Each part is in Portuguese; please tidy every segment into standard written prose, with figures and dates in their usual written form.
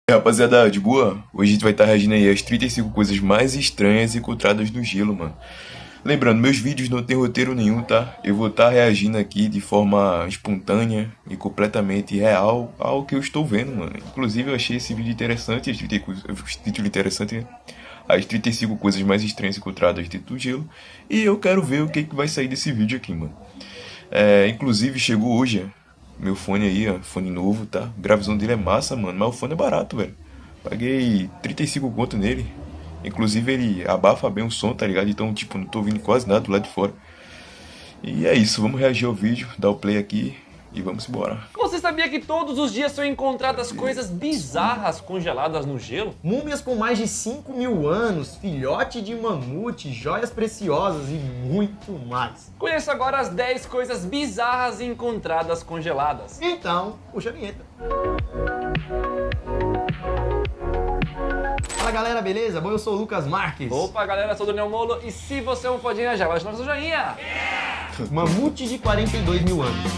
Rapaziada, de boa? Hoje a gente vai estar reagindo aí às 35 coisas mais estranhas encontradas no gelo, mano. Lembrando, meus vídeos não tem roteiro nenhum, tá? Eu vou estar reagindo aqui de forma espontânea e completamente real ao que eu estou vendo, mano. Inclusive eu achei esse vídeo interessante, esse título interessante, né? As 35 coisas mais estranhas encontradas dentro do gelo. E eu quero ver o que vai sair desse vídeo aqui, mano. Inclusive chegou hoje, meu fone aí, ó, fone novo, tá? A gravação dele é massa, mano, mas o fone é barato, velho. Paguei 35 conto nele. Inclusive ele abafa bem o som, tá ligado? Então, tipo, não tô ouvindo quase nada do lado de fora. E é isso, vamos reagir ao vídeo, dar o play aqui e vamos embora. Você sabia que todos os dias são encontradas coisas bizarras congeladas no gelo? Múmias com mais de 5.000 anos, filhote de mamute, joias preciosas e muito mais. Conheça agora as 10 coisas bizarras encontradas congeladas. Então, puxa a vinheta. Fala galera, beleza? Bom, eu sou o Lucas Marques. Opa galera, eu sou o Daniel Molo e se você é um fodinha já, vai deixar seu joinha. Mamute de 42.000 anos.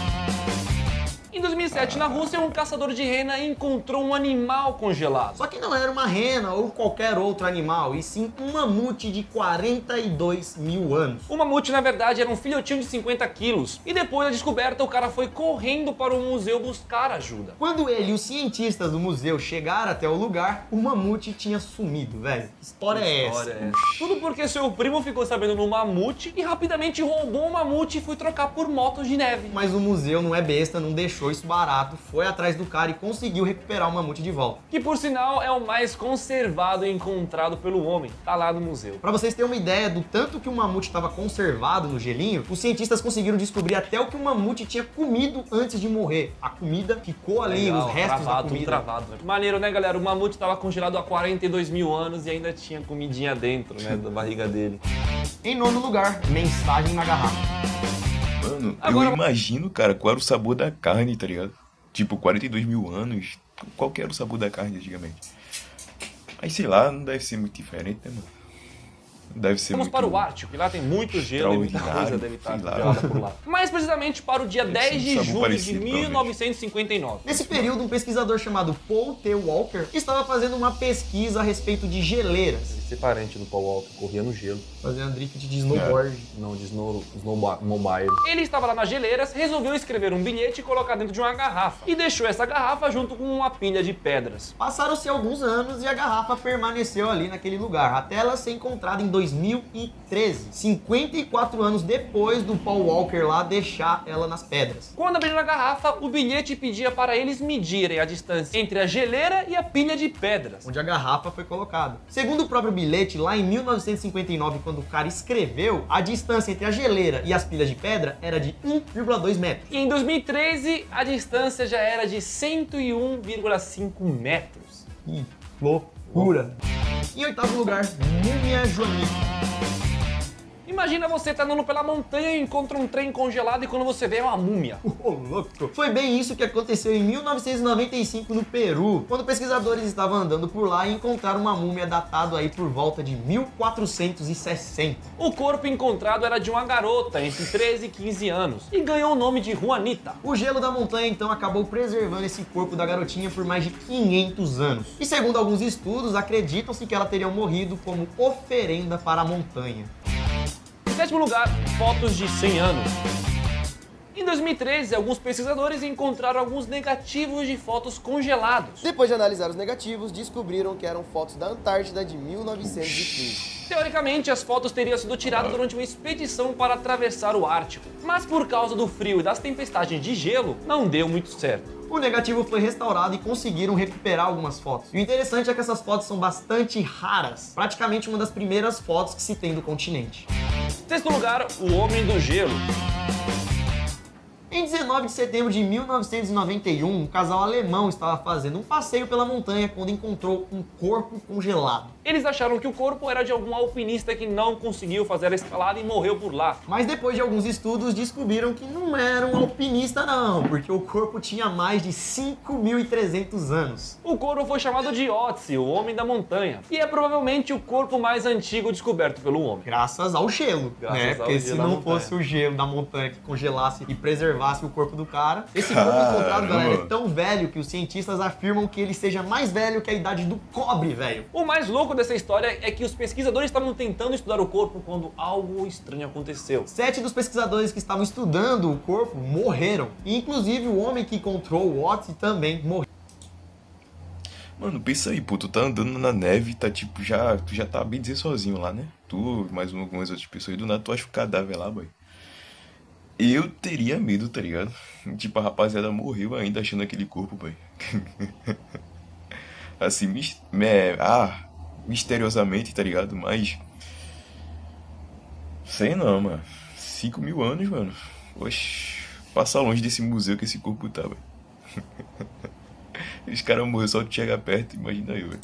Em 2007, na Rússia, um caçador de rena encontrou um animal congelado. Só que não era uma rena ou qualquer outro animal, e sim um mamute de 42.000 anos. O mamute, na verdade, era um filhotinho de 50 quilos. E depois da descoberta, o cara foi correndo para o museu buscar ajuda. Quando ele e os cientistas do museu chegaram até o lugar, o mamute tinha sumido, velho. Que história é essa? Tudo porque seu primo ficou sabendo no mamute e rapidamente roubou o mamute e foi trocar por motos de neve. Mas o museu não é besta, não deixou isso barato, foi atrás do cara e conseguiu recuperar o mamute de volta. Que por sinal é o mais conservado e encontrado pelo homem, tá lá no museu. Pra vocês terem uma ideia do tanto que o mamute estava conservado no gelinho, os cientistas conseguiram descobrir até o que o mamute tinha comido antes de morrer. A comida ficou ali, Legal, os restos travado, da comida. Travado, né? Maneiro, né, galera? O mamute estava congelado há 42.000 anos e ainda tinha comidinha dentro, né, da barriga dele. Em nono lugar, mensagem na garrafa. Mano, Agora... eu imagino, cara, qual era o sabor da carne, tá ligado? Tipo, 42.000 anos, qual que era o sabor da carne antigamente? Aí, sei lá, não deve ser muito diferente, né, mano? Deve ser Vamos muito... para o Ártico, que lá tem muito gelo e muita coisa deve estar congelada por lá. Mais precisamente para o dia 10 de julho de 1959. Nesse período, um pesquisador chamado Paul T. Walker estava fazendo uma pesquisa a respeito de geleiras. Esse parente do Paul Walker corria no gelo. Fazendo drift de snowboard. Não, de snowmobile. Ele estava lá nas geleiras, resolveu escrever um bilhete e colocar dentro de uma garrafa. E deixou essa garrafa junto com uma pilha de pedras. Passaram-se alguns anos e a garrafa permaneceu ali naquele lugar, até ela ser encontrada em 2013, 54 anos depois do Paul Walker lá deixar ela nas pedras. Quando abriram a garrafa, o bilhete pedia para eles medirem a distância entre a geleira e a pilha de pedras, onde a garrafa foi colocada. Segundo o próprio bilhete, lá em 1959, quando o cara escreveu, a distância entre a geleira e as pilhas de pedra era de 1,2 metros. E em 2013, a distância já era de 101,5 metros. Que loucura! Em oitavo lugar, múmia joanita. Imagina você tá andando pela montanha e encontra um trem congelado e quando você vê é uma múmia. Louco! Foi bem isso que aconteceu em 1995 no Peru, quando pesquisadores estavam andando por lá e encontraram uma múmia datada aí por volta de 1460. O corpo encontrado era de uma garota entre 13 e 15 anos e ganhou o nome de Juanita. O gelo da montanha então acabou preservando esse corpo da garotinha por mais de 500 anos. E segundo alguns estudos, acreditam-se que ela teria morrido como oferenda para a montanha. Em sétimo lugar, fotos de 100 anos. Em 2013, alguns pesquisadores encontraram alguns negativos de fotos congelados. Depois de analisar os negativos, descobriram que eram fotos da Antártida de 1915. Teoricamente, as fotos teriam sido tiradas durante uma expedição para atravessar o Ártico. Mas por causa do frio e das tempestades de gelo, não deu muito certo. O negativo foi restaurado e conseguiram recuperar algumas fotos. E o interessante é que essas fotos são bastante raras. Praticamente uma das primeiras fotos que se tem do continente. Em sexto lugar, o Homem do Gelo. Em 19 de setembro de 1991, um casal alemão estava fazendo um passeio pela montanha quando encontrou um corpo congelado. Eles acharam que o corpo era de algum alpinista que não conseguiu fazer a escalada e morreu por lá. Mas depois de alguns estudos descobriram que não era um alpinista não, porque o corpo tinha mais de 5.300 anos. O corpo foi chamado de Otzi, o homem da montanha, e é provavelmente o corpo mais antigo descoberto pelo homem. Graças ao gelo, Graças né? ao Porque gelo se da não montanha. fosse o gelo da montanha que congelasse e preservasse o corpo do cara, esse corpo Caramba. encontrado, galera, é tão velho que os cientistas afirmam que ele seja mais velho que a idade do cobre, velho. O mais louco dessa história é que os pesquisadores estavam tentando estudar o corpo quando algo estranho aconteceu. 7 dos pesquisadores que estavam estudando o corpo morreram. E, inclusive, o homem que encontrou o Otzi também morreu. Mano, pensa aí, pô, tu tá andando na neve, tá tipo, tu já tá bem dizer sozinho lá, né? Tu, mais algumas outras pessoas, do nada tu acha o cadáver lá, boy. Eu teria medo, tá ligado? Tipo, a rapaziada morreu ainda achando aquele corpo, boy. Assim, misteriosamente, tá ligado? Mas, sei não, mano. 5.000 anos, mano. Oxi, passa longe desse museu que esse corpo tá, velho. Os caras morreram só de chegar perto, imagina eu, velho.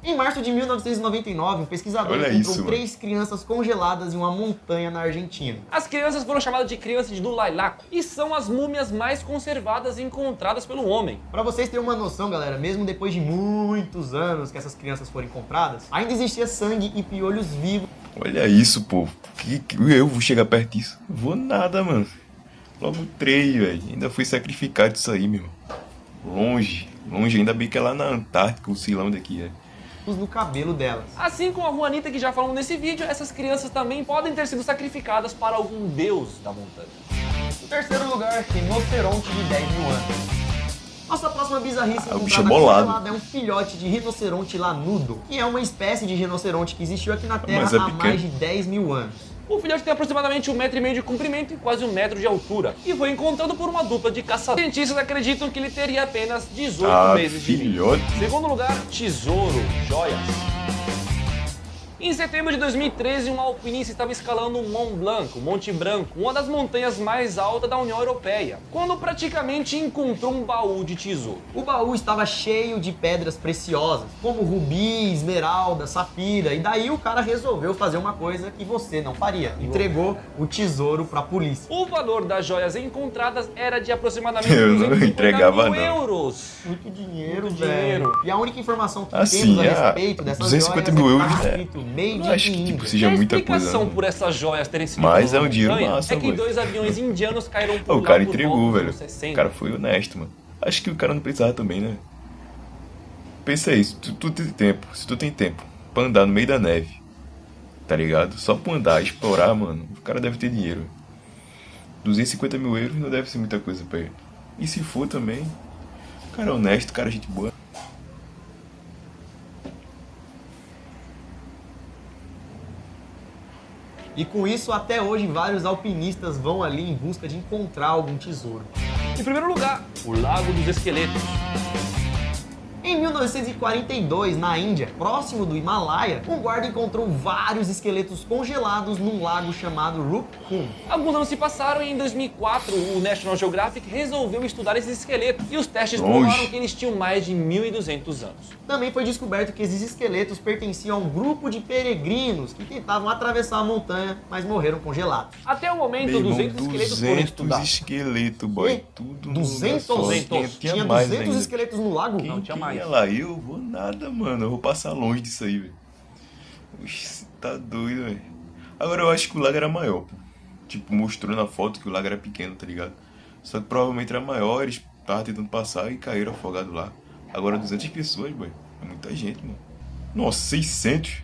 Em março de 1999, um pesquisador Olha encontrou isso, mano. 3 crianças congeladas em uma montanha na Argentina. As crianças foram chamadas de crianças do Lailaco e são as múmias mais conservadas encontradas pelo homem. Pra vocês terem uma noção, galera, mesmo depois de muitos anos que essas crianças foram encontradas, ainda existia sangue e piolhos vivos. Olha isso, pô. Eu vou chegar perto disso? Vou nada, mano. Logo 3, velho. Ainda fui sacrificado isso aí, meu irmão. Longe. Ainda bem que é lá na Antártica, o silão daqui, é. No cabelo delas. Assim como a Juanita que já falamos nesse vídeo, essas crianças também podem ter sido sacrificadas para algum deus da montanha. Em terceiro lugar, rinoceronte de 10 mil anos. Nossa próxima bizarrice o bicho é encontrada bolado. congelada é um filhote de rinoceronte lanudo, que é uma espécie de rinoceronte que existiu aqui na Terra Mas é há pequeno. mais de 10 mil anos. O filhote tem aproximadamente 1,5 m de comprimento e quase 1 metro de altura e foi encontrado por uma dupla de caçadores. Cientistas acreditam que ele teria apenas 18 meses de vida. filhote. Segundo lugar, tesouro, joias. Em setembro de 2013, um alpinista estava escalando o Mont Blanc, o Monte Branco, uma das montanhas mais altas da União Europeia, quando praticamente encontrou um baú de tesouro. O baú estava cheio de pedras preciosas, como rubi, esmeralda, safira, e daí o cara resolveu fazer uma coisa que você não faria. Entregou o tesouro pra polícia. O valor das joias encontradas era de aproximadamente Eu não 250 entregava, mil não. euros. Muito dinheiro, Muito velho. dinheiro. E a única informação que Assim, temos a respeito dessas 250 joias mil é que euros, tá né? escrito Made Não acho que, in tipo, India. seja E a muita explicação coisa, não. por essas joias terem sido Mas pela é um dinheiro montanha massa, é que boy. 2 aviões indianos caíram por O lá cara por entregou, volta dos velho. anos 60. O cara foi honesto, mano. Acho que o cara não precisava também, né? Pensa aí, se tu tem tempo pra andar no meio da neve, tá ligado? Só pra andar, explorar, mano, o cara deve ter dinheiro. 250 mil euros não deve ser muita coisa pra ele. E se for também, o cara é honesto, o cara é gente boa. E com isso, até hoje, vários alpinistas vão ali em busca de encontrar algum tesouro. Em primeiro lugar, o Lago dos Esqueletos. Em 1942, na Índia, próximo do Himalaia, um guarda encontrou vários esqueletos congelados num lago chamado Rupkund. Alguns anos se passaram e em 2004 o National Geographic resolveu estudar esses esqueletos e os testes Longe. provaram que eles tinham mais de 1.200 anos. Também foi descoberto que esses esqueletos pertenciam a um grupo de peregrinos que tentavam atravessar a montanha, mas morreram congelados. Até o momento, Meu irmão, 200 esqueletos foram 200 estudados. esqueletos, boy. E? Tudo 200? no 200. Tinha mais 200 ainda. esqueletos no lago? Quem, Não tinha mais. Ia lá, eu vou nada, mano. Eu vou passar longe disso aí, velho. Oxi, você tá doido, velho. Agora eu acho que o lago era maior, pô. Tipo, mostrou na foto que o lago era pequeno, tá ligado? Só que provavelmente era maior, eles estavam tentando passar e caíram afogados lá. Agora 200 pessoas, boy. É muita gente, mano. Nossa, 600?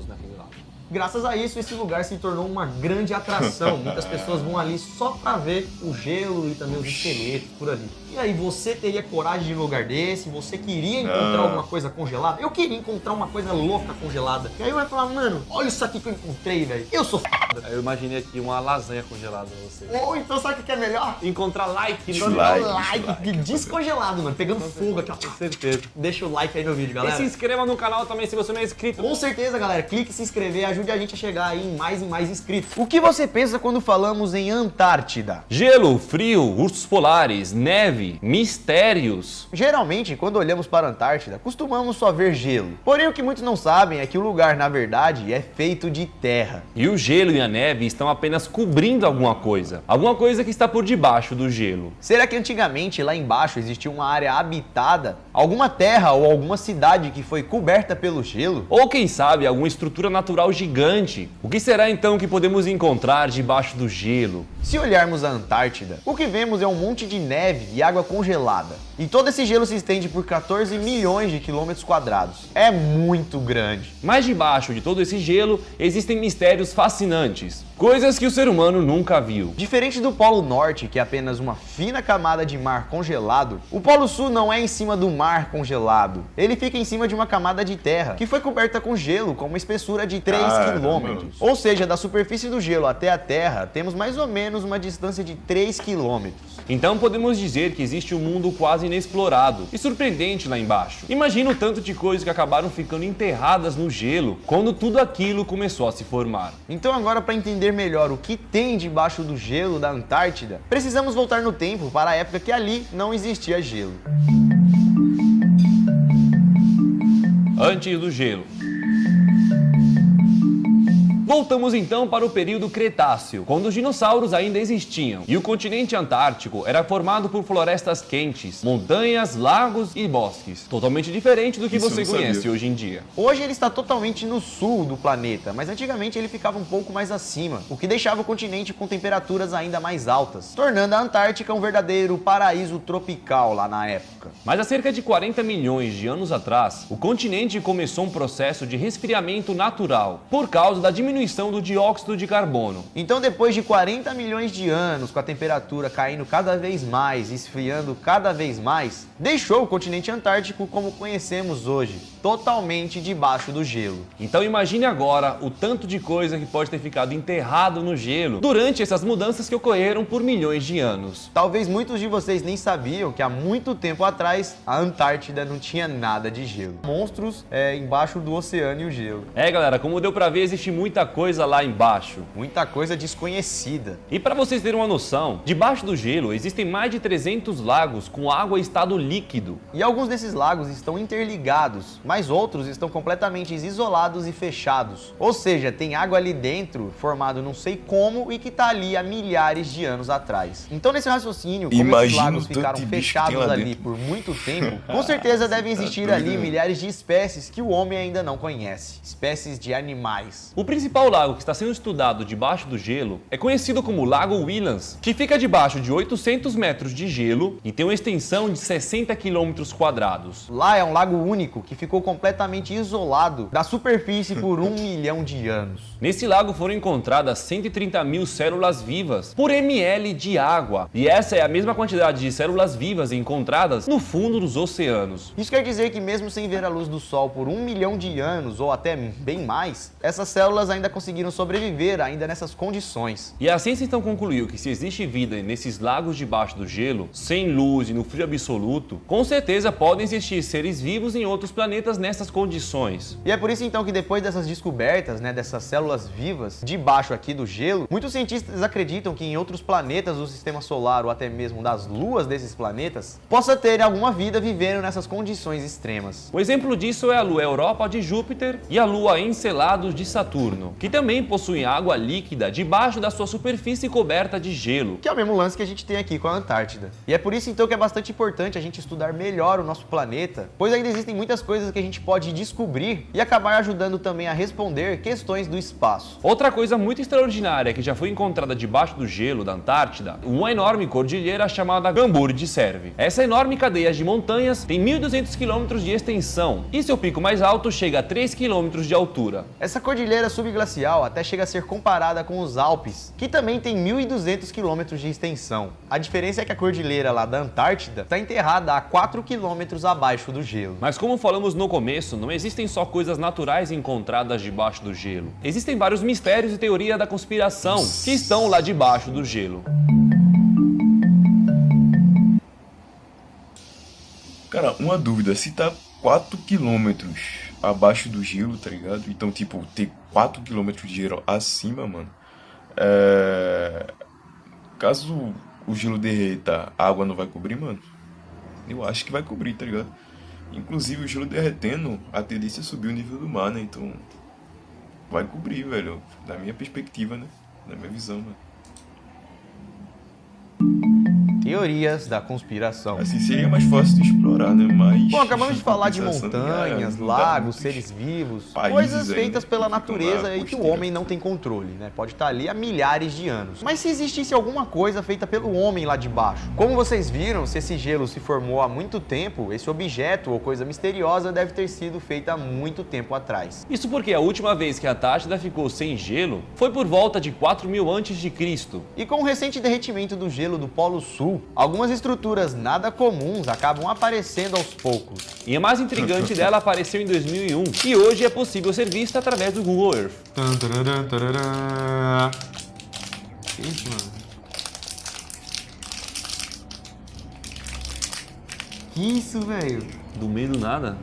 Naquele lago. Graças a isso, esse lugar se tornou uma grande atração. Muitas pessoas vão ali só pra ver o gelo e também os esqueletos por ali. E aí, você teria coragem de ir num lugar desse? Você queria encontrar Não. alguma coisa congelada? Eu queria encontrar uma coisa louca congelada. E aí eu ia falar, mano, olha isso aqui que eu encontrei, velho. Eu sou foda. Eu imaginei aqui uma lasanha congelada pra você. Ou então, sabe o que é melhor? Encontrar like no Encontrar Like, o like, like. descongelado, mano. Pegando fogo aqui, ó. Com certeza. Deixa o like aí no vídeo, E galera. se inscreva no canal também se você não é inscrito. Com certeza, galera. Clique em se inscrever, ajuda ajude a gente a chegar aí em mais inscritos. O que você pensa quando falamos em Antártida? Gelo, frio, ursos polares, neve, mistérios. Geralmente, quando olhamos para a Antártida, costumamos só ver gelo. Porém, o que muitos não sabem é que o lugar, na verdade, é feito de terra. E o gelo e a neve estão apenas cobrindo alguma coisa que está por debaixo do gelo. Será que antigamente lá embaixo existia uma área habitada? Alguma terra ou alguma cidade que foi coberta pelo gelo? Ou quem sabe alguma estrutura natural gigante? O que será então que podemos encontrar debaixo do gelo? Se olharmos a Antártida, o que vemos é um monte de neve e água congelada. E todo esse gelo se estende por 14 milhões de quilômetros quadrados. É muito grande. Mas debaixo de todo esse gelo existem mistérios fascinantes, coisas que o ser humano nunca viu. Diferente do Polo Norte, que é apenas uma fina camada de mar congelado, o Polo Sul não é em cima do mar congelado. Ele fica em cima de uma camada de terra, que foi coberta com gelo com uma espessura de 3 quilômetros. Ou seja, da superfície do gelo até a terra, temos mais ou menos uma distância de 3 quilômetros. Então podemos dizer que existe um mundo quase inexplorado e surpreendente lá embaixo. Imagina o tanto de coisas que acabaram ficando enterradas no gelo quando tudo aquilo começou a se formar. Então agora, para entender melhor o que tem debaixo do gelo da Antártida, precisamos voltar no tempo para a época que ali não existia gelo. Antes do gelo. Voltamos então para o período Cretáceo, quando os dinossauros ainda existiam, e o continente antártico era formado por florestas quentes, montanhas, lagos e bosques, totalmente diferente do que Isso você eu não conhece sabia. hoje em dia. Hoje ele está totalmente no sul do planeta, mas antigamente ele ficava um pouco mais acima, o que deixava o continente com temperaturas ainda mais altas, tornando a Antártica um verdadeiro paraíso tropical lá na época. Mas há cerca de 40 milhões de anos atrás, o continente começou um processo de resfriamento natural, por causa da diminuição do dióxido de carbono. Então, depois de 40 milhões de anos, com a temperatura caindo cada vez mais e esfriando cada vez mais, deixou o continente antártico como conhecemos hoje, totalmente debaixo do gelo. Então imagine agora o tanto de coisa que pode ter ficado enterrado no gelo durante essas mudanças que ocorreram por milhões de anos. Talvez muitos de vocês nem sabiam que há muito tempo atrás a Antártida não tinha nada de gelo. Monstros embaixo do oceano e o gelo. Galera, como deu pra ver, existe muita coisa lá embaixo. Muita coisa desconhecida. E para vocês terem uma noção, debaixo do gelo existem mais de 300 lagos com água em estado líquido. E alguns desses lagos estão interligados, mas outros estão completamente isolados e fechados. Ou seja, tem água ali dentro, formado não sei como, e que tá ali há milhares de anos atrás. Então, nesse raciocínio, como esses Imagina lagos o tanto ficaram de bicho que fechados tem lá ali dentro. por muito tempo, com certeza devem existir doido, ali né? milhares de espécies que o homem ainda não conhece. Espécies de animais. O principal lago que está sendo estudado debaixo do gelo é conhecido como Lago Williams, que fica debaixo de 800 metros de gelo e tem uma extensão de 60 quilômetros quadrados. Lá é um lago único que ficou completamente isolado da superfície por 1 milhão de anos. Nesse lago foram encontradas 130 mil células vivas por ml de água, e essa é a mesma quantidade de células vivas encontradas no fundo dos oceanos. Isso quer dizer que mesmo sem ver a luz do sol por 1 milhão de anos, ou até bem mais, essas células ainda conseguiram sobreviver ainda nessas condições. E a ciência então concluiu que se existe vida nesses lagos debaixo do gelo, sem luz e no frio absoluto, com certeza podem existir seres vivos em outros planetas nessas condições. E é por isso então que depois dessas descobertas, dessas células vivas debaixo aqui do gelo, muitos cientistas acreditam que em outros planetas do sistema solar ou até mesmo das luas desses planetas, possa ter alguma vida vivendo nessas condições extremas. Um exemplo disso é a lua Europa de Júpiter e a lua Encelados de Saturno, que também possuem água líquida debaixo da sua superfície coberta de gelo. Que é o mesmo lance que a gente tem aqui com a Antártida. E é por isso então que é bastante importante a gente estudar melhor o nosso planeta, pois ainda existem muitas coisas que a gente pode descobrir e acabar ajudando também a responder questões do espaço. Outra coisa muito extraordinária que já foi encontrada debaixo do gelo da Antártida, uma enorme cordilheira chamada Gambur de Serve. Essa enorme cadeia de montanhas tem 1.200 km de extensão e seu pico mais alto chega a 3 km de altura. Essa cordilheira subglacial até chega a ser comparada com os Alpes, que também tem 1.200 km de extensão. A diferença é que a cordilheira lá da Antártida está enterrada a 4 km abaixo do gelo. Mas como falamos no começo, não existem só coisas naturais encontradas debaixo do gelo. Existem vários mistérios e teoria da conspiração que estão lá debaixo do gelo. Cara, uma dúvida, se tá 4 quilômetros abaixo do gelo, tá ligado? Então, tipo, ter 4 quilômetros de gelo acima, mano. Caso o gelo derreta, a água não vai cobrir, mano? Eu acho que vai cobrir, tá ligado? Inclusive, o gelo derretendo, a tendência é subir o nível do mar, né? Então, vai cobrir, velho. Da minha perspectiva, né? Da minha visão, mano. Teorias da conspiração. Assim seria mais fácil de explorar, né? Mas... Bom, acabamos de falar de compensação, montanhas, não dá lagos, muitos seres vivos, países coisas aí, feitas né, pela que ficam natureza lá e que o costeira. homem não tem controle, né? Pode estar ali há milhares de anos. Mas se existisse alguma coisa feita pelo homem lá de baixo? Como vocês viram, se esse gelo se formou há muito tempo, esse objeto ou coisa misteriosa deve ter sido feita há muito tempo atrás. Isso porque a última vez que a Antártida ficou sem gelo foi por volta de 4.000 a.C. E com o recente derretimento do gelo do Polo Sul, algumas estruturas nada comuns acabam aparecendo aos poucos. E a mais intrigante dela apareceu em 2001 e hoje é possível ser vista através do Google Earth. Que isso, mano? Que isso, velho? Do meio do nada?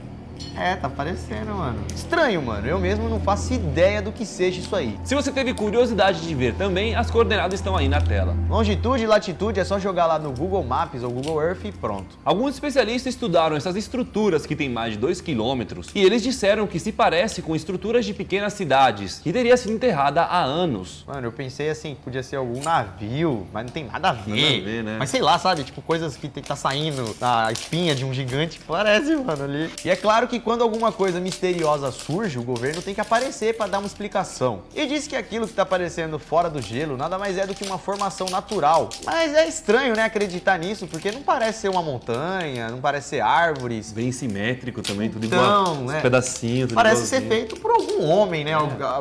É, tá aparecendo, mano. Estranho, mano. Eu mesmo não faço ideia do que seja isso aí. Se você teve curiosidade de ver também, as coordenadas estão aí na tela. Longitude e latitude é só jogar lá no Google Maps ou Google Earth e pronto. Alguns especialistas estudaram essas estruturas que têm mais de 2 quilômetros e eles disseram que se parece com estruturas de pequenas cidades, que teria sido enterrada há anos. Mano, eu pensei assim, que podia ser algum navio, mas não tem nada a ver. Nada a ver, né? Mas sei lá, sabe? Tipo, coisas que tá saindo da espinha de um gigante. Parece, mano, ali. E é claro que quando alguma coisa misteriosa surge, o governo tem que aparecer para dar uma explicação. E diz que aquilo que tá aparecendo fora do gelo nada mais é do que uma formação natural. Mas é estranho, né, acreditar nisso, porque não parece ser uma montanha, não parece ser árvores. Bem simétrico também, tudo Então, igual, né? uns pedacinhos, tudo Parece ser igualzinho. feito por algum homem, né?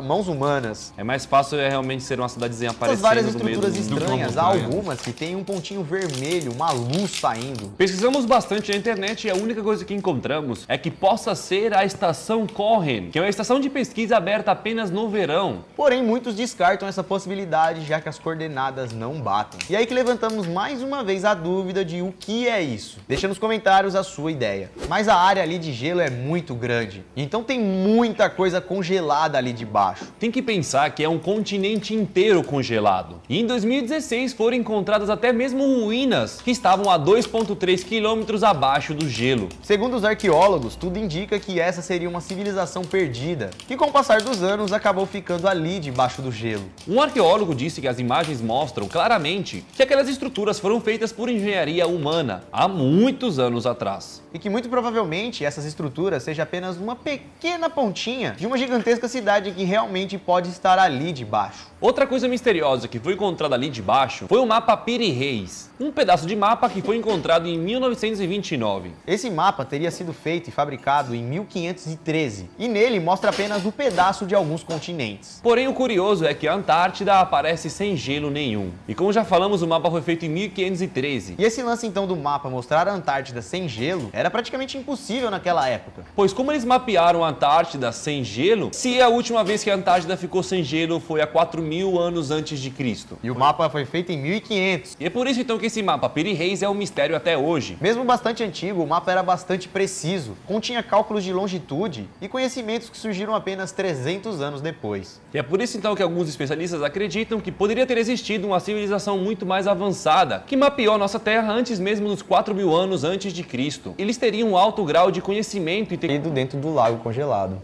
Mãos humanas. É mais fácil realmente ser uma cidadezinha Essas aparecendo várias no meio estruturas do estranhas, há montanha. algumas que tem um pontinho vermelho, uma luz saindo. Pesquisamos bastante na internet e a única coisa que encontramos é que possa ser a estação Cohen, que é uma estação de pesquisa aberta apenas no verão. Porém, muitos descartam essa possibilidade, já que as coordenadas não batem. E aí que levantamos mais uma vez a dúvida de o que é isso. Deixa nos comentários a sua ideia. Mas a área ali de gelo é muito grande, então tem muita coisa congelada ali de baixo. Tem que pensar que é um continente inteiro congelado. E em 2016 foram encontradas até mesmo ruínas que estavam a 2,3 quilômetros abaixo do gelo. Segundo os arqueólogos, tudo indica que essa seria uma civilização perdida, que com o passar dos anos acabou ficando ali debaixo do gelo. Um arqueólogo disse que as imagens mostram claramente que aquelas estruturas foram feitas por engenharia humana há muitos anos atrás. E que muito provavelmente essas estruturas seja apenas uma pequena pontinha de uma gigantesca cidade que realmente pode estar ali debaixo. Outra coisa misteriosa que foi encontrada ali debaixo foi o mapa Piri Reis, um pedaço de mapa que foi encontrado em 1929. Esse mapa teria sido feito e fabricado em 1513, e nele mostra apenas o pedaço de alguns continentes. Porém, o curioso é que a Antártida aparece sem gelo nenhum. E como já falamos, o mapa foi feito em 1513. E esse lance então do mapa mostrar a Antártida sem gelo era praticamente impossível naquela época. Pois como eles mapearam a Antártida sem gelo, se a última vez que a Antártida ficou sem gelo foi há 4.000 anos antes de Cristo? E o mapa foi feito em 1500. E é por isso então que esse mapa Piri Reis é um mistério até hoje. Mesmo bastante antigo, o mapa era bastante preciso, continha cálculos de longitude e conhecimentos que surgiram apenas 300 anos depois. E é por isso então que alguns especialistas acreditam que poderia ter existido uma civilização muito mais avançada, que mapeou a nossa Terra antes mesmo dos 4.000 anos antes de Cristo. Eles teriam um alto grau de conhecimento e Ido dentro do lago congelado.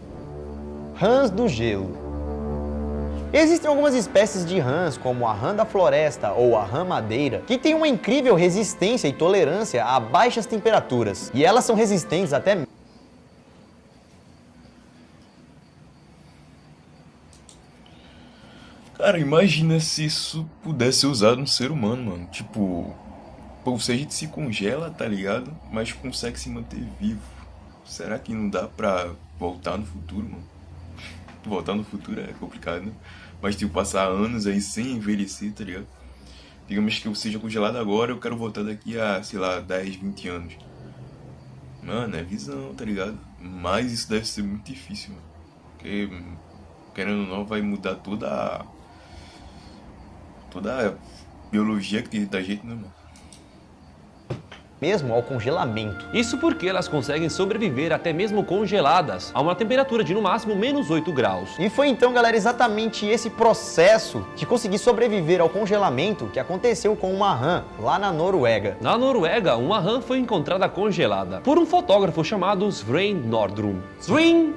Rãs do gelo. Existem algumas espécies de rãs, como a rã da floresta ou a rã madeira, que têm uma incrível resistência e tolerância a baixas temperaturas. E elas são resistentes até... Cara, imagina se isso pudesse ser usado no ser humano, mano. Tipo, ou seja, a gente se congela, tá ligado? Mas consegue se manter vivo. Será que não dá pra voltar no futuro, mano? Voltar no futuro é complicado, né? Mas, tipo, passar anos aí sem envelhecer, tá ligado? Digamos que eu seja congelado agora, eu quero voltar daqui a, sei lá, 10, 20 anos. Mano, é visão, tá ligado? Mas isso deve ser muito difícil, mano. Porque, querendo ou não, vai mudar toda a biologia que tem da gente, né, mano? mesmo ao congelamento. Isso porque elas conseguem sobreviver até mesmo congeladas, a uma temperatura de no máximo menos 8 graus. E foi então, galera, exatamente esse processo de conseguir sobreviver ao congelamento que aconteceu com uma rã lá na Noruega. Na Noruega, uma rã foi encontrada congelada por um fotógrafo chamado Sven Nordrum. Sven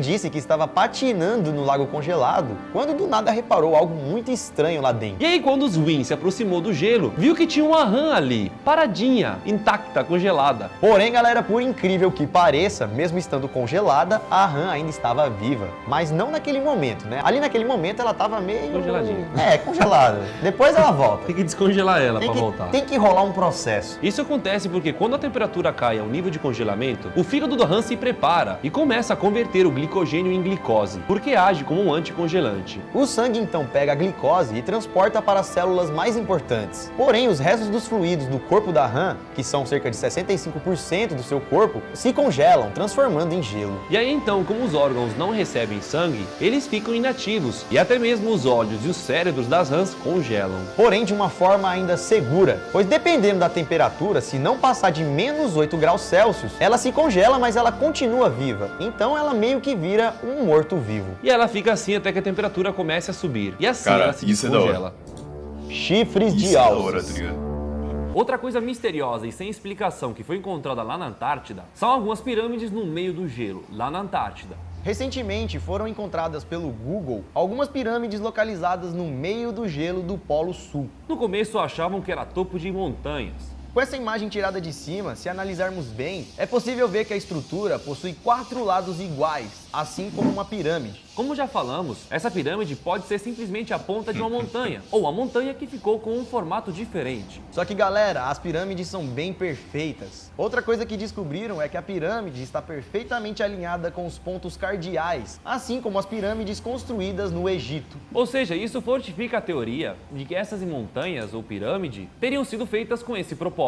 disse que estava patinando no lago congelado quando do nada reparou algo muito estranho lá dentro. E aí, quando Sven se aproximou do gelo, viu que tinha uma rã ali, paradinha, intacta, congelada. Porém, galera, por incrível que pareça, mesmo estando congelada, a rã ainda estava viva. Mas não naquele momento, né? Ali naquele momento ela estava meio... Congeladinha. Congelada. Depois ela volta. Tem que descongelar ela pra voltar. Tem que rolar um processo. Isso acontece porque quando a temperatura cai ao nível de congelamento, o fígado da rã se prepara e começa a converter o glicogênio em glicose, porque age como um anticongelante. O sangue então pega a glicose e transporta para as células mais importantes. Porém, os restos dos fluidos do corpo da rã, que são cerca de 65% do seu corpo, se congelam, transformando em gelo. E aí então, como os órgãos não recebem sangue, eles ficam inativos e até mesmo os olhos e os cérebros das rãs congelam. Porém, de uma forma ainda segura, pois dependendo da temperatura, se não passar de menos 8 graus Celsius, ela se congela, mas ela continua viva. Então ela meio que vira um morto-vivo. E ela fica assim até que a temperatura comece a subir. E assim ela se descongela. Chifres de alces. Outra coisa misteriosa e sem explicação que foi encontrada lá na Antártida são algumas pirâmides no meio do gelo, lá na Antártida. Recentemente foram encontradas pelo Google algumas pirâmides localizadas no meio do gelo do Polo Sul. No começo achavam que era topo de montanhas. Com essa imagem tirada de cima, se analisarmos bem, é possível ver que a estrutura possui 4 lados iguais, assim como uma pirâmide. Como já falamos, essa pirâmide pode ser simplesmente a ponta de uma montanha, ou a montanha que ficou com um formato diferente. Só que, galera, as pirâmides são bem perfeitas. Outra coisa que descobriram é que a pirâmide está perfeitamente alinhada com os pontos cardeais, assim como as pirâmides construídas no Egito. Ou seja, isso fortifica a teoria de que essas montanhas ou pirâmide teriam sido feitas com esse propósito.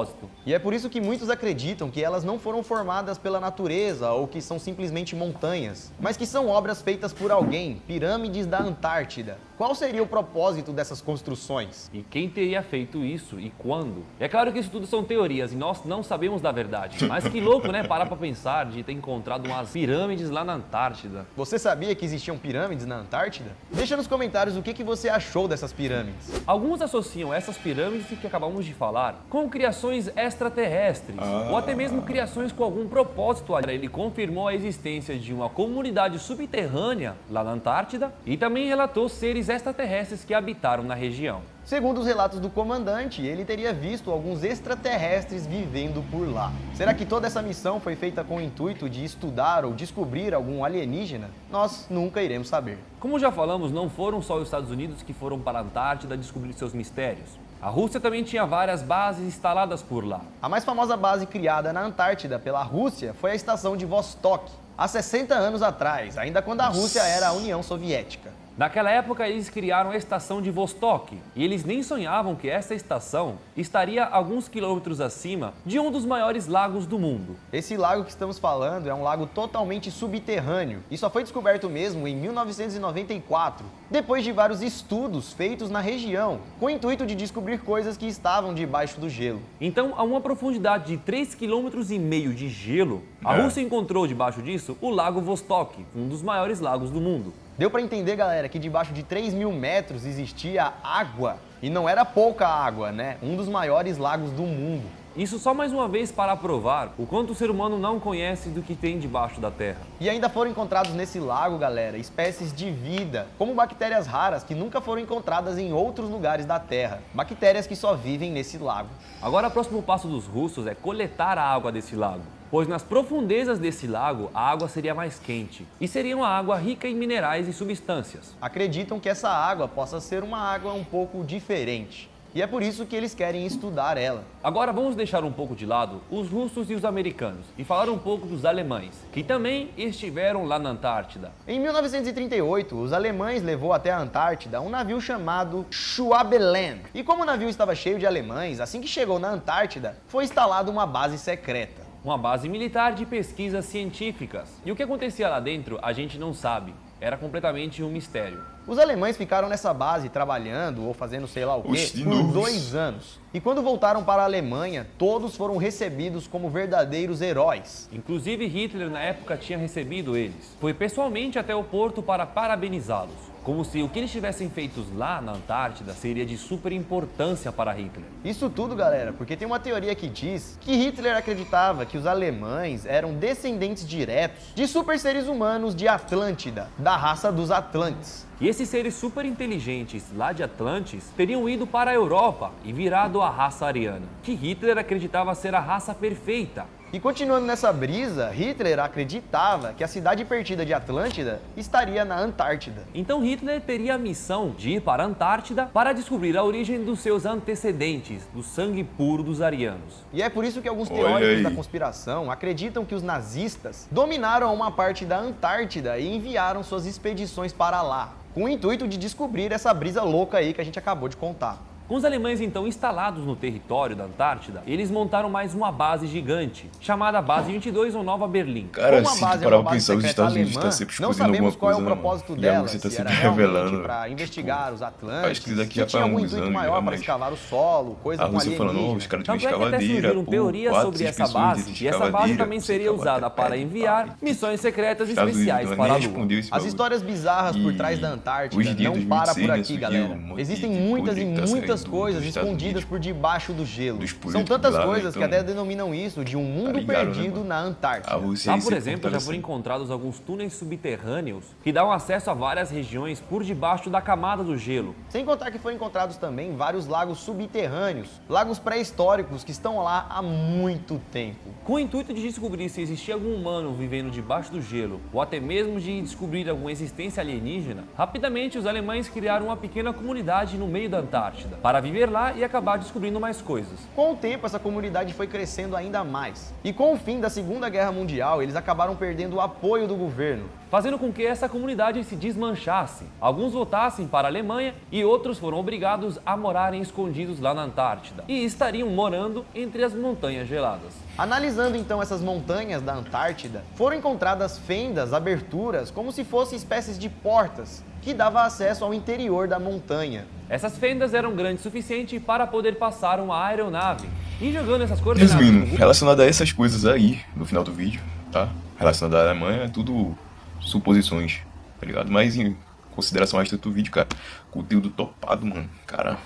E é por isso que muitos acreditam que elas não foram formadas pela natureza ou que são simplesmente montanhas, mas que são obras feitas por alguém, pirâmides da Antártida. Qual seria o propósito dessas construções? E quem teria feito isso e quando? É claro que isso tudo são teorias e nós não sabemos da verdade. Mas que louco, né? Parar pra pensar de ter encontrado umas pirâmides lá na Antártida. Você sabia que existiam pirâmides na Antártida? Deixa nos comentários o que você achou dessas pirâmides. Alguns associam essas pirâmides que acabamos de falar com criações extraterrestres ou até mesmo criações com algum propósito. Ele confirmou a existência de uma comunidade subterrânea lá na Antártida e também relatou seres extraterrestres que habitaram na região. Segundo os relatos do comandante, ele teria visto alguns extraterrestres vivendo por lá. Será que toda essa missão foi feita com o intuito de estudar ou descobrir algum alienígena? Nós nunca iremos saber. Como já falamos, não foram só os Estados Unidos que foram para a Antártida descobrir seus mistérios. A Rússia também tinha várias bases instaladas por lá. A mais famosa base criada na Antártida pela Rússia foi a estação de Vostok, há 60 anos atrás, ainda quando a Rússia era a União Soviética. Naquela época, eles criaram a estação de Vostok e eles nem sonhavam que essa estação estaria alguns quilômetros acima de um dos maiores lagos do mundo. Esse lago que estamos falando é um lago totalmente subterrâneo e só foi descoberto mesmo em 1994, depois de vários estudos feitos na região, com o intuito de descobrir coisas que estavam debaixo do gelo. Então, a uma profundidade de 3,5 km de gelo, a Rússia encontrou debaixo disso o Lago Vostok, um dos maiores lagos do mundo. Deu para entender, galera, que debaixo de 3.000 metros existia água. E não era pouca água, né? Um dos maiores lagos do mundo. Isso só mais uma vez para provar o quanto o ser humano não conhece do que tem debaixo da Terra. E ainda foram encontrados nesse lago, galera, espécies de vida, como bactérias raras que nunca foram encontradas em outros lugares da Terra. Bactérias que só vivem nesse lago. Agora, o próximo passo dos russos é coletar a água desse lago, pois nas profundezas desse lago a água seria mais quente e seria uma água rica em minerais e substâncias. Acreditam que essa água possa ser uma água um pouco diferente. E é por isso que eles querem estudar ela. Agora vamos deixar um pouco de lado os russos e os americanos e falar um pouco dos alemães, que também estiveram lá na Antártida. Em 1938, os alemães levou até a Antártida um navio chamado Schwabeland. E como o navio estava cheio de alemães, assim que chegou na Antártida, foi instalada uma base secreta. Uma base militar de pesquisas científicas. E o que acontecia lá dentro, a gente não sabe. era completamente um mistério. Os alemães ficaram nessa base trabalhando ou fazendo sei lá o quê Oxe, de por novo 2 anos. E quando voltaram para a Alemanha, todos foram recebidos como verdadeiros heróis. Inclusive Hitler na época tinha recebido eles. Foi pessoalmente até o porto para parabenizá-los. Como se o que eles tivessem feito lá na Antártida seria de super importância para Hitler. Isso tudo, galera, porque tem uma teoria que diz que Hitler acreditava que os alemães eram descendentes diretos de super seres humanos de Atlântida, da raça dos Atlantes. E esses seres super inteligentes lá de Atlantis teriam ido para a Europa e virado a raça ariana, que Hitler acreditava ser a raça perfeita. E continuando nessa brisa, Hitler acreditava que a cidade perdida de Atlântida estaria na Antártida. Então Hitler teria a missão de ir para a Antártida para descobrir a origem dos seus antecedentes, do sangue puro dos arianos. E é por isso que alguns Olha teóricos aí. da conspiração acreditam que os nazistas dominaram uma parte da Antártida e enviaram suas expedições para lá, com o intuito de descobrir essa brisa louca aí que a gente acabou de contar. Com os alemães então instalados no território da Antártida, eles montaram mais uma base gigante, chamada Base 22 ou Nova Berlim. Cara, Como a se base tu é parar uma pra base pensar, os secreta Estados Unidos alemã, tá sempre não explodindo sabemos alguma qual é coisa, o né, propósito mano? E dela, você tá se sempre era realmente revelando. para investigar os Atlantes, Acho que isso daqui se já tinha faz algum uns intuito anos maior já, para mas escavar o solo, coisa a com Rússia falando, alienígena. os caras têm Tanto é que até escavadeira, surgiram pô, teorias 4 sobre essa expedições base, de e essa base escavadeira, também seria usada para enviar missões secretas Estados Unidos especiais não para a nem Lua. respondeu esse As bagulho. histórias bizarras por trás da E Antártida hoje em dia, não 2026, param por né, aqui, surgiu galera. um monte Existem de muitas podre e que tá muitas saindo coisas dos Estados escondidas Unidos, por debaixo do gelo. dos São políticos tantas lá, né, coisas que então, até denominam isso de um mundo ligado, né, perdido mano? na A Antártida. Rússia Lá, aí por se exemplo, já foram fortalecendo. encontrados alguns túneis subterrâneos que dão acesso a várias regiões por debaixo da camada do gelo. Sem contar que foram encontrados também vários lagos subterrâneos, lagos pré-históricos que estão lá há muito tempo. Com o intuito de descobrir se existia algum humano vivendo debaixo do gelo, ou até mesmo de descobrir alguma existência alienígena, rapidamente os alemães criaram uma pequena comunidade no meio da Antártida, para viver lá e acabar descobrindo mais coisas. Com o tempo, essa comunidade foi crescendo ainda mais. E com o fim da Segunda Guerra Mundial, eles acabaram perdendo o apoio do governo. Fazendo com que essa comunidade se desmanchasse. Alguns voltassem para a Alemanha e outros foram obrigados a morarem escondidos lá na Antártida. E estariam morando entre as montanhas geladas. Analisando então essas montanhas da Antártida, foram encontradas fendas, aberturas, como se fossem espécies de portas, que dava acesso ao interior da montanha. Essas fendas eram grandes o suficiente para poder passar uma aeronave. E jogando essas coordenadas no Resumindo, Google, relacionado a essas coisas aí, no final do vídeo, tá? Relacionado à Alemanha, é tudo suposições, tá ligado? Mas em consideração ao resto do vídeo, cara, conteúdo topado, mano. Cara,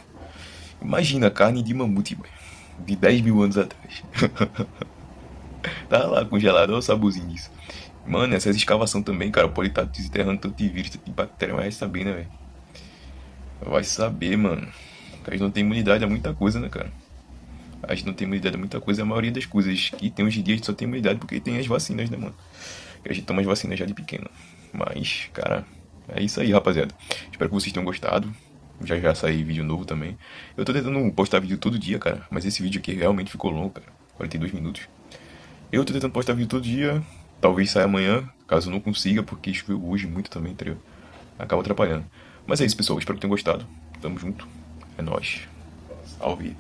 imagina carne de mamute, velho, de 10 mil anos atrás. Tá lá congelado, olha o saborzinho disso. Mano, essas escavações também, cara, pode estar desenterrando tanto de vírus, tanto de bactéria, mas vai saber, né, velho? Vai saber, mano. A gente não tem imunidade a muita coisa, né, cara? A gente não tem imunidade a muita coisa, a maioria das coisas que tem hoje em dia a gente só tem imunidade porque tem as vacinas, né, mano? A gente toma as vacinas já de pequeno. Mas, cara, é isso aí, rapaziada. Espero que vocês tenham gostado. Já saí vídeo novo também. Eu tô tentando postar vídeo todo dia, cara. Mas esse vídeo aqui realmente ficou longo, cara. 42 minutos. Eu tô tentando postar vídeo todo dia. Talvez saia amanhã, caso eu não consiga, porque choveu hoje muito também, entendeu? Acaba atrapalhando. Mas é isso, pessoal. Espero que tenham gostado. Tamo junto. É nóis. Salve.